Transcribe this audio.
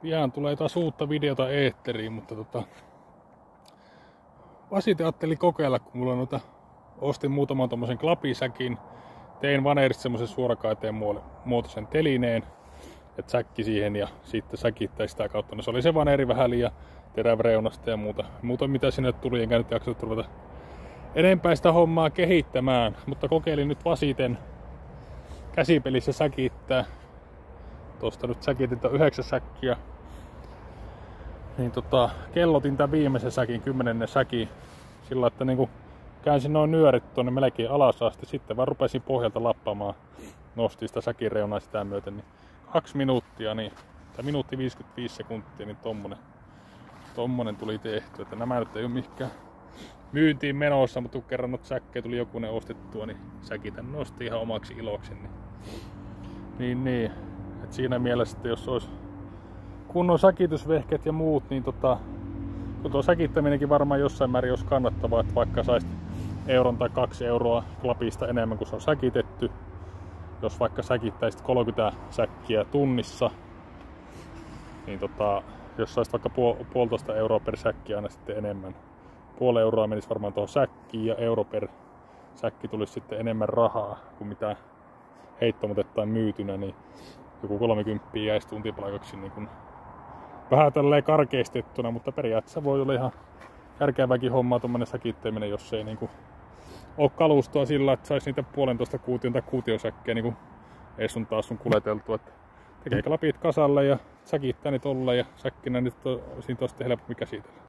pian tulee taas uutta videota eetteriin, mutta Vasite ajattelin kokeilla, kun mulla ostin muutaman tommosen klapisäkin. Tein vanerista semmosen suorakaiteen muotoisen telineen, että säkki siihen ja sitten säkittäisi sitä kautta. No se oli se vaneri vähän liian terävreunasta ja muuta mitä sinne tuli, enkä nyt jaksanut ruveta enempää sitä hommaa kehittämään, mutta kokeilin nyt Vasiten käsipelissä säkittää. Tuosta nyt säkitin 9 säkkiä. Niin kellotin tän viimeisen säkin, 10. säki, sillä että niinku käänsin noin nyörit tuonne melkein alas asti, sitten vaan rupesin pohjalta lappaamaan. Nostin sitä säkin reunaa sitä myöten, niin 2 minuuttia, tai minuutti 55 sekuntia, niin tommonen tuli tehty. Että nämä nyt ei ole mikään myyntiin menossa, mutta kun kerran noita säkkejä tuli jokunen ostettua, niin säkitän nosti ihan omaksi iloksi. Niin. Et siinä mielessä, että jos olisi kunnon säkitysvehkeet ja muut, niin kun tuo säkittäminenkin varmaan jossain määrin olisi kannattavaa, että vaikka saisit 1 tai 2 euroa klapista enemmän kuin se on säkitetty. Jos vaikka säkittäisit 30 säkkiä tunnissa, niin jos saisit vaikka 1,5 euroa per säkki aina sitten enemmän. 0,5 euroa menisi varmaan tuohon säkkiin ja euro per säkki tulisi sitten enemmän rahaa kuin mitä heittomotettain myytynä, niin joku 30 jäisi tuntipalkaksi niin kuin vähän tälleen karkeistettuna, mutta periaatteessa voi olla ihan järkeväkin hommaa tuommoinen säkittäminen, jos ei niin kuin ole kalustoa sillä, että saisi niitä 1,5 kuution tai kuutiosäkkiä niin ei sun taas sun kuleteltua. Tekee klapit kasalle ja säkittää niitä olla ja säkkinä nyt siitä on sitten helpompi käsitellä.